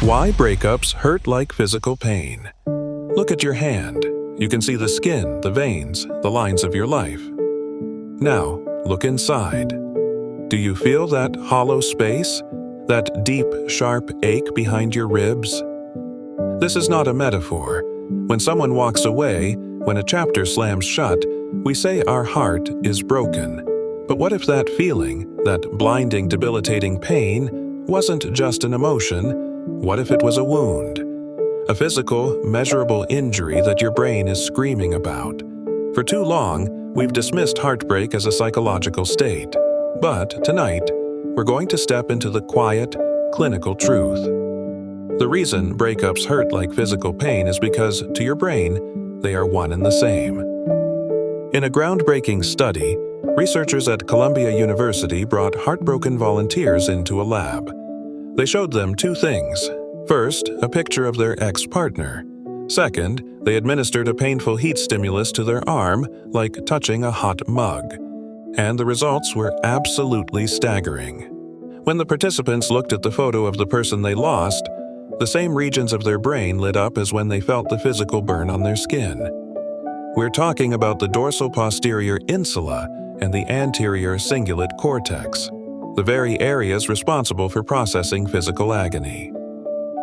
Why breakups hurt like physical pain. Look at your hand. You can see the skin, the veins, the lines of your life. Now, look inside. Do you feel that hollow space? That deep, sharp ache behind your ribs? This is not a metaphor. When someone walks away, when a chapter slams shut, we say our heart is broken. But what if that feeling, that blinding, debilitating pain, wasn't just an emotion? What if it was a wound? A physical, measurable injury that your brain is screaming about. For too long, we've dismissed heartbreak as a psychological state. But tonight, we're going to step into the quiet, clinical truth. The reason breakups hurt like physical pain is because, to your brain, they are one and the same. In a groundbreaking study, researchers at Columbia University brought heartbroken volunteers into a lab. They showed them two things. First, a picture of their ex-partner. Second, they administered a painful heat stimulus to their arm, like touching a hot mug. And the results were absolutely staggering. When the participants looked at the photo of the person they lost, the same regions of their brain lit up as when they felt the physical burn on their skin. We're talking about the dorsal posterior insula and the anterior cingulate cortex, the very areas responsible for processing physical agony.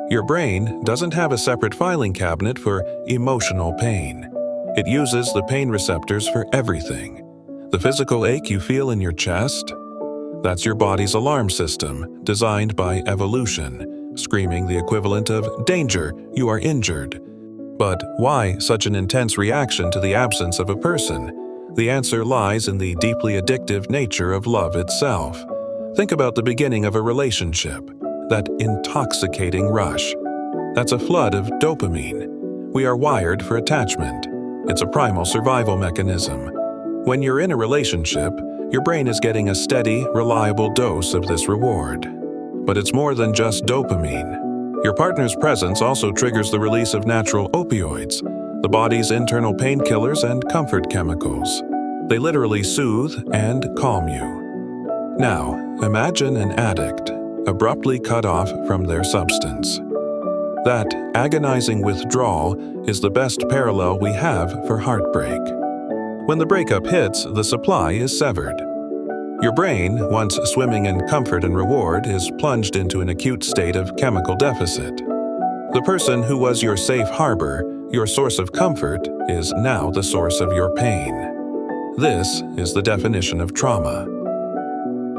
Your brain doesn't have a separate filing cabinet for emotional pain. It uses the pain receptors for everything. The physical ache you feel in your chest? That's your body's alarm system, designed by evolution, screaming the equivalent of "danger, you are injured." But why such an intense reaction to the absence of a person? The answer lies in the deeply addictive nature of love itself. Think about the beginning of a relationship, that intoxicating rush. That's a flood of dopamine. We are wired for attachment. It's a primal survival mechanism. When you're in a relationship, your brain is getting a steady, reliable dose of this reward. But it's more than just dopamine. Your partner's presence also triggers the release of natural opioids, the body's internal painkillers and comfort chemicals. They literally soothe and calm you. Now, imagine an addict, abruptly cut off from their substance. That agonizing withdrawal is the best parallel we have for heartbreak. When the breakup hits, the supply is severed. Your brain, once swimming in comfort and reward, is plunged into an acute state of chemical deficit. The person who was your safe harbor, your source of comfort, is now the source of your pain. This is the definition of trauma.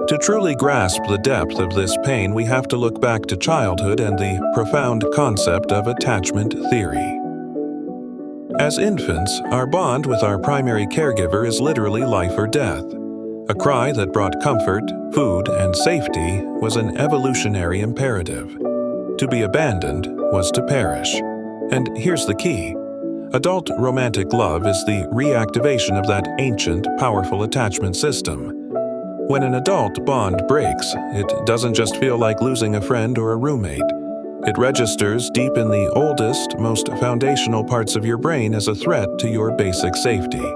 To truly grasp the depth of this pain, we have to look back to childhood and the profound concept of attachment theory. As infants, our bond with our primary caregiver is literally life or death. A cry that brought comfort, food, and safety was an evolutionary imperative. To be abandoned was to perish. And here's the key. Adult romantic love is the reactivation of that ancient, powerful attachment system. When an adult bond breaks, it doesn't just feel like losing a friend or a roommate. It registers deep in the oldest, most foundational parts of your brain as a threat to your basic safety.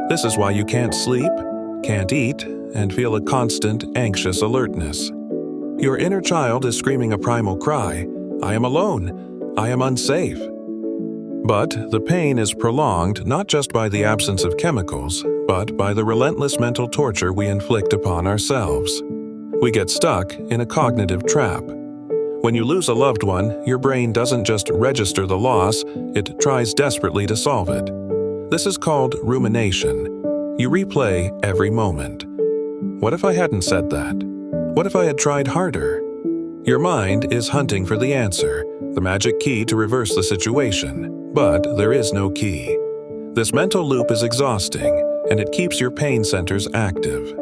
This is why you can't sleep, can't eat, and feel a constant, anxious alertness. Your inner child is screaming a primal cry, "I am alone, I am unsafe." But the pain is prolonged not just by the absence of chemicals, but by the relentless mental torture we inflict upon ourselves. We get stuck in a cognitive trap. When you lose a loved one, your brain doesn't just register the loss, it tries desperately to solve it. This is called rumination. You replay every moment. What if I hadn't said that? What if I had tried harder? Your mind is hunting for the answer, the magic key to reverse the situation. But there is no key. This mental loop is exhausting, and it keeps your pain centers active.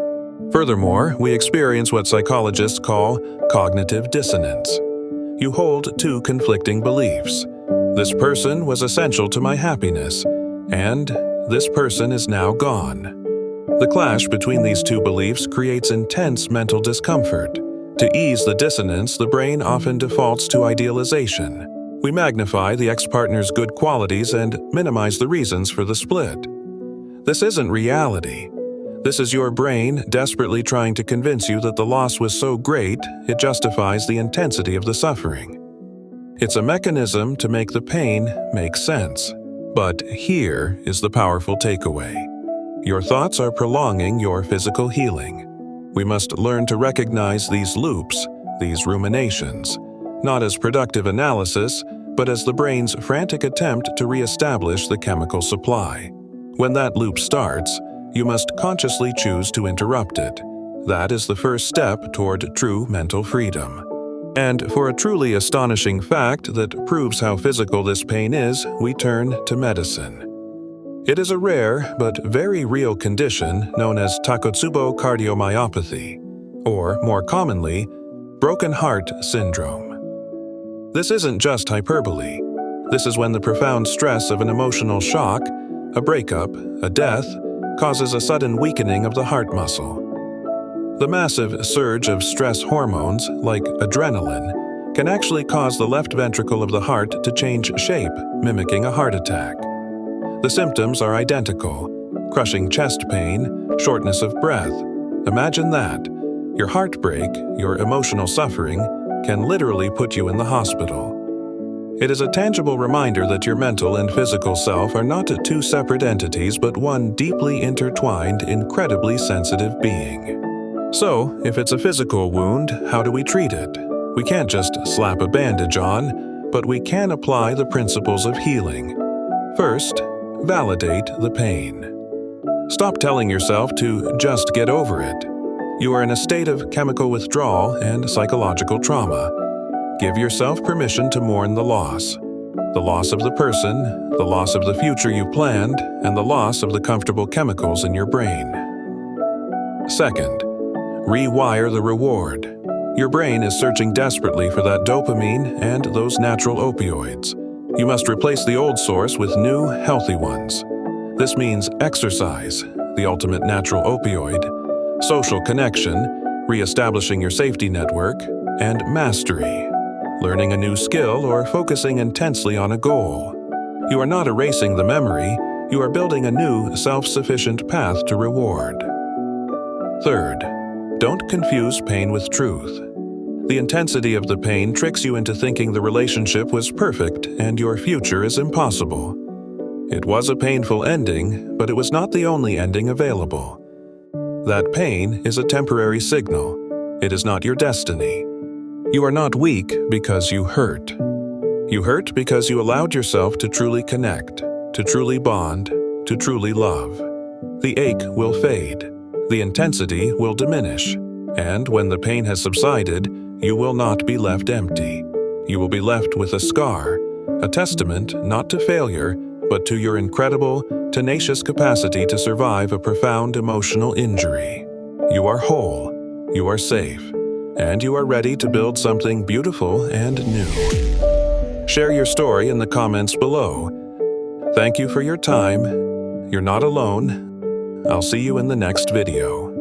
Furthermore, we experience what psychologists call cognitive dissonance. You hold two conflicting beliefs. This person was essential to my happiness, and this person is now gone. The clash between these two beliefs creates intense mental discomfort. To ease the dissonance, the brain often defaults to idealization. We magnify the ex-partner's good qualities and minimize the reasons for the split. This isn't reality. This is your brain desperately trying to convince you that the loss was so great, it justifies the intensity of the suffering. It's a mechanism to make the pain make sense. But here is the powerful takeaway. Your thoughts are prolonging your physical healing. We must learn to recognize these loops, these ruminations, not as productive analysis, but as the brain's frantic attempt to reestablish the chemical supply. When that loop starts, you must consciously choose to interrupt it. That is the first step toward true mental freedom. And for a truly astonishing fact that proves how physical this pain is, we turn to medicine. It is a rare but very real condition known as Takotsubo cardiomyopathy, or more commonly, broken heart syndrome. This isn't just hyperbole. This is when the profound stress of an emotional shock, a breakup, a death, causes a sudden weakening of the heart muscle. The massive surge of stress hormones, like adrenaline, can actually cause the left ventricle of the heart to change shape, mimicking a heart attack. The symptoms are identical: crushing chest pain, shortness of breath. Imagine that. Your heartbreak, your emotional suffering, can literally put you in the hospital. It is a tangible reminder that your mental and physical self are not two separate entities but one deeply intertwined, incredibly sensitive being. So, if it's a physical wound, how do we treat it? We can't just slap a bandage on, but we can apply the principles of healing. First, validate the pain. Stop telling yourself to just get over it. You are in a state of chemical withdrawal and psychological trauma. Give yourself permission to mourn the loss of the person, the loss of the future you planned, and the loss of the comfortable chemicals in your brain. Second, rewire the reward. Your brain is searching desperately for that dopamine and those natural opioids. You must replace the old source with new, healthy ones. This means exercise, the ultimate natural opioid, social connection, reestablishing your safety network, and mastery, learning a new skill or focusing intensely on a goal. You are not erasing the memory, you are building a new, self-sufficient path to reward. Third, don't confuse pain with truth. The intensity of the pain tricks you into thinking the relationship was perfect and your future is impossible. It was a painful ending, but it was not the only ending available. That pain is a temporary signal. It is not your destiny. You are not weak because you hurt. You hurt because you allowed yourself to truly connect, to truly bond, to truly love. The ache will fade. The intensity will diminish. And when the pain has subsided, you will not be left empty. You will be left with a scar, a testament not to failure, but to your incredible, tenacious capacity to survive a profound emotional injury. You are whole, you are safe, and you are ready to build something beautiful and new. Share your story in the comments below. Thank you for your time. You're not alone. I'll see you in the next video.